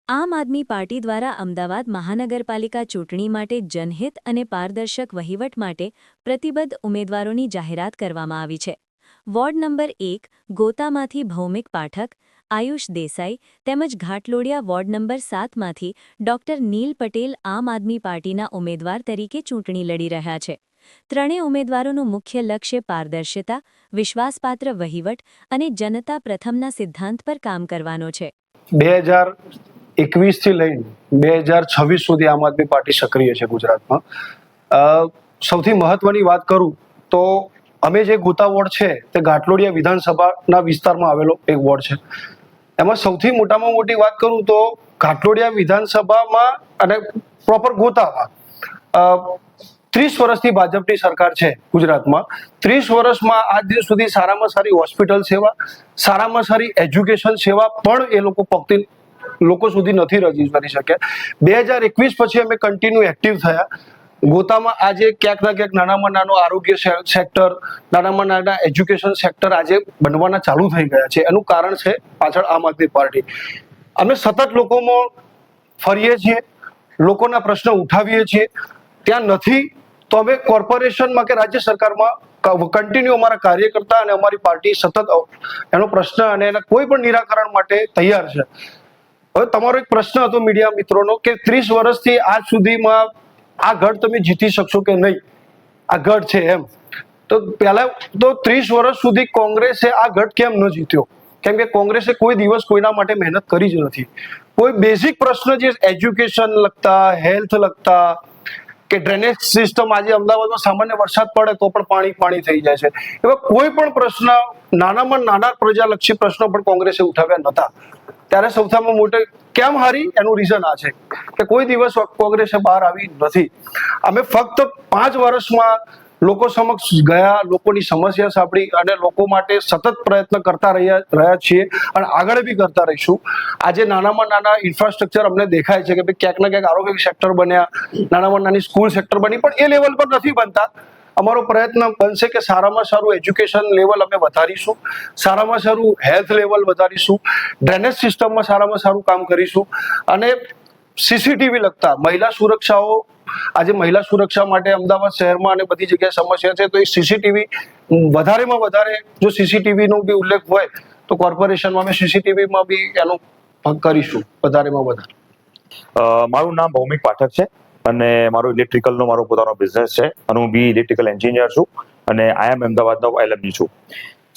આમ આદમી પાર્ટી દ્વારા અમદાવાદ મહાનગરપાલિકા ચૂંટણી માટે જનહિત અને પારદર્શક વહીવટ માટે પ્રતિબદ્ધ ઉમેદવારોની જાહેરાત કરવામાં આવી છે. વોર્ડ નંબર 1 ગોતામાંથી ભૌમિક પાઠક, આયુષ દેસાઈ તેમજ ઘાટલોડિયા વોર્ડ નંબર 7માંથી ડોક્ટર નીલ પટેલ આમ આદમી પાર્ટીના ઉમેદવાર તરીકે ચૂંટણી લડી રહ્યા છે. ત્રણેય ઉમેદવારોનું મુખ્ય લક્ષ્ય પારદર્શિતા, વિશ્વાસપાત્ર વહીવટ અને જનતા પ્રથમના સિદ્ધાંત પર કામ કરવાનો છે. 2021 થી લઈને 2026 સુધી આમ આદમી પાર્ટી સક્રિય છે ગુજરાતમાં. સૌથી મહત્વની વાત કરું તો અમે જે ગોતા વોર્ડ છે તે ઘાટલોડિયા વિધાનસભાના વિસ્તારમાં આવેલો એક વોર્ડ છે. એમાં સૌથી મોટામાં મોટી વાત કરું તો ઘાટલોડિયા વિધાનસભામાં અને પ્રોપર ગોતામાં 30 વર્ષથી ભાજપની સરકાર છે ગુજરાતમાં. 30 વર્ષમાં આજ દિન સુધી સારામાં સારી હોસ્પિટલ સેવા, સારામાં સારી એજ્યુકેશન સેવા પણ એ લોકો સુધી નથી રજી કરી શક્યા. 2021 પછી અમે કન્ટિન્યુ એક્ટિવ થયા. ગોતામાં આજે ક્યાંક ના ક્યાંક નાનામાં નાનો આરોગ્ય સેક્ટર, નાનામાં નાના એજ્યુકેશન સેક્ટર આજે બનવાના ચાલુ થઈ ગયા છે. એનું કારણ છે પાછળ આમ આદમી પાર્ટી. અમે સતત લોકોમાં ફરીએ છીએ, લોકોના પ્રશ્ન ઉઠાવીએ છીએ. ત્યાં નથી તો અમે કોર્પોરેશનમાં કે રાજ્ય સરકારમાં કન્ટિન્યુ અમારા કાર્યકર્તા અને અમારી પાર્ટી સતત એનો પ્રશ્ન અને એના કોઈ પણ નિરાકરણ માટે તૈયાર છે. હવે તમારો એક પ્રશ્ન હતો મીડિયા મિત્રોનો કે 30 વર્ષથી આજ સુધીમાં આ ગઢ તમે જીતી શકશો કે નહીં, આ ગઢ છે એમ. તો પહેલા તો 30 વર્ષ સુધી કોંગ્રેસે આ ગઢ કેમ ન જીત્યો? કેમ કે કોંગ્રેસે કોઈ દિવસ કોઈના માટે મહેનત કરી જ નથી. કોઈ બેઝિક પ્રશ્ન જે એજ્યુકેશન લગતા, હેલ્થ લગતા કે ડ્રેનેજ સિસ્ટમ, આજે અમદાવાદમાં સામાન્ય વરસાદ પડે તો પણ પાણી થઈ જાય છે, એવા કોઈ પણ પ્રશ્ન, નાનામાં નાના પ્રજાલક્ષી પ્રશ્નો પણ કોંગ્રેસે ઉઠાવ્યા નહોતા. ત્યારે સૌથી મોટે કેમ હારી એનું રીઝન આ છે કે કોઈ દિવસ કોંગ્રેસે બહાર આવી નથી. અમે ફક્ત 5 વર્ષમાં લોકો સમક્ષ ગયા, લોકોની સમસ્યા સાંભળી અને લોકો માટે સતત પ્રયત્ન કરતા રહ્યા છીએ અને આગળ બી કરતા રહીશું. આજે નાનામાં નાના ઇન્ફ્રાસ્ટ્રક્ચર અમને દેખાય છે કે ભાઈ ક્યાંક ના ક્યાંક આરોગ્ય સેક્ટર બન્યા, નાનામાં નાની સ્કૂલ સેક્ટર બની, પણ એ લેવલ પર નથી બનતા. અમારો પ્રયત્ન બનશે કે સારામાં સારું એજ્યુકેશન લેવલ અમે વધારીશું, સારામાં સારું હેલ્થ લેવલ વધારીશું, ડ્રેનેજ સિસ્ટમમાં સારામાં સારું કામ કરીશું અને સીસીટીવી લગતા મહિલા સુરક્ષાઓ, આજે મહિલા સુરક્ષા માટે અમદાવાદ શહેરમાં અને બધી જગ્યાએ સમસ્યા છે, તો એ સીસીટીવી વધારેમાં વધારે જો સીસીટીવીનો બી ઉલ્લેખ હોય તો કોર્પોરેશનમાં અમે સીસીટીવીમાં બી એનો ભાગ કરીશું વધારેમાં વધારે. મારું નામ ભૌમિક પાઠક છે અને મારો ઇલેક્ટ્રિકલનો મારો પોતાનો બિઝનેસ છે અને હું બી ઇલેક્ટ્રિકલ એન્જિનિયર છું અને આઈએમ અમદાવાદનો એલએમડી છું.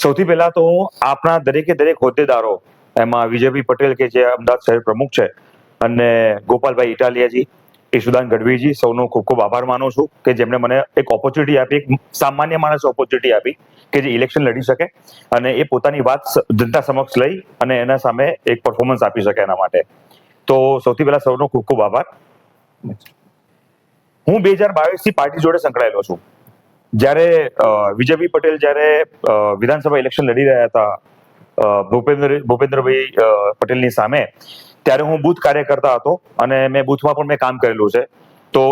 સૌથી પહેલા તો હું આપણા દરેક હોદ્દેદારો, એમાં વિજયભાઈ પટેલ કે જે અમદાવાદ શહેર પ્રમુખ છે અને ગોપાલભાઈ ઇટાલિયાજી, ઈશુદાન ગઢવીજી, સૌનો ખૂબ ખૂબ આભાર માનું છું કે જેમણે મને એક ઓપોર્ચ્યુનિટી આપી, એક સામાન્ય માણસ ઓપોર્ચ્યુનિટી આપી કે જે ઇલેક્શન લડી શકે અને એ પોતાની વાત જનતા સમક્ષ લઈ અને એના સામે એક પરફોર્મન્સ આપી શકે એના માટે. તો સૌથી પહેલા સૌનો ખૂબ ખૂબ આભાર. હું 2022 થી પાર્ટી જોડે સંકળાયેલો છું. જ્યારે વિજયભાઈ પટેલ જ્યારે વિધાનસભા ઇલેક્શન લડી રહ્યા હતા ભૂપેન્દ્રભાઈ પટેલની સામે, ત્યારે હું બૂથ કાર્યકર્તા હતો અને મેં બૂથમાં પણ મેં કામ કરેલું છે. તો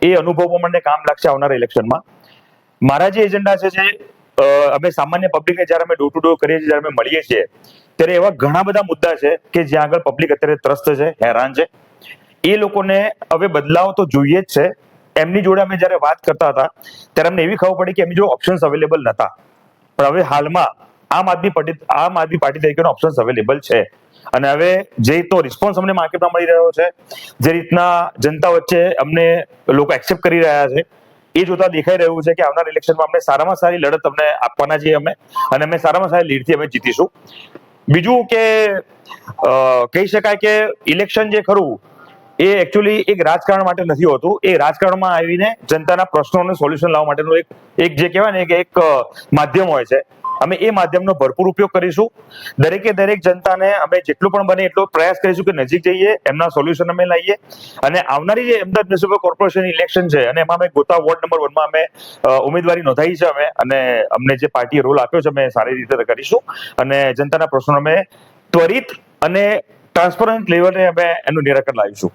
એ અનુભવ મને કામ લાગશે આવનારા ઇલેક્શનમાં. મારા જે એજન્ડા છે, જે અમે સામાન્ય પબ્લિકને જ્યારે અમે ડોર ટુ ડોર કરીએ છીએ, જ્યારે અમે મળીએ છીએ, ત્યારે એવા ઘણા બધા મુદ્દા છે કે જ્યાં આગળ પબ્લિક અત્યારે ત્રસ્ત છે, હેરાન છે. એ લોકોને હવે બદલાવ તો જોઈએ જ છે. એમની જોડે અમે જ્યારે વાત કરતા હતા ત્યારે અમને એવી ખબર પડી કે એમની જોડે ઓપ્શન્સ અવેલેબલ નતા, પણ હવે હાલમાં આમ આદમી પાર્ટી તરીકેનો ઓપ્શન્સ અવેલેબલ છે. અને હવે જે રીતનો રિસ્પોન્સ અમને માર્કેટમાં મળી રહ્યો છે, જે રીતના જનતા વચ્ચે અમને લોકો એક્સેપ્ટ કરી રહ્યા છે, એ જોતા દેખાઈ રહ્યું છે કે આવનાર ઇલેક્શનમાં અમને સારામાં સારી લડત અમને આપવાના છીએ અમે, અને અમે સારામાં સારી લીડથી અમે જીતીશું. બીજું કે કહી શકાય કે ઇલેક્શન જે ખરું એ એકચ્યુઅલી એક રાજકારણ માટે નથી હોતું. એ રાજકારણમાં આવીને જનતાના પ્રશ્નોનું સોલ્યુશન લાવવા માટેનું એક જે કહેવાય ને કે એક માધ્યમ હોય છે. અમે એ માધ્યમનો ભરપૂર ઉપયોગ કરીશું. દરેક જનતાને અમે જેટલું પણ બને એટલો પ્રયાસ કરીશું કે નજીક જઈએ, એમના સોલ્યુશન અમે લાવીએ. અને આવનારી જે અમદાવાદ મ્યુનિસિપલ કોર્પોરેશન ઇલેક્શન છે અને એમાં અમે ગોતા વોર્ડ નંબર 1માં અમે ઉમેદવારી નોંધાવી છે અમે, અને અમને જે પાર્ટીએ રોલ આપ્યો છે અમે સારી રીતે કરીશું અને જનતાના પ્રશ્નો અમે ત્વરિત અને ટ્રાન્સપરન્ટ લેવલે અમે એનું નિરાકરણ લાવીશું.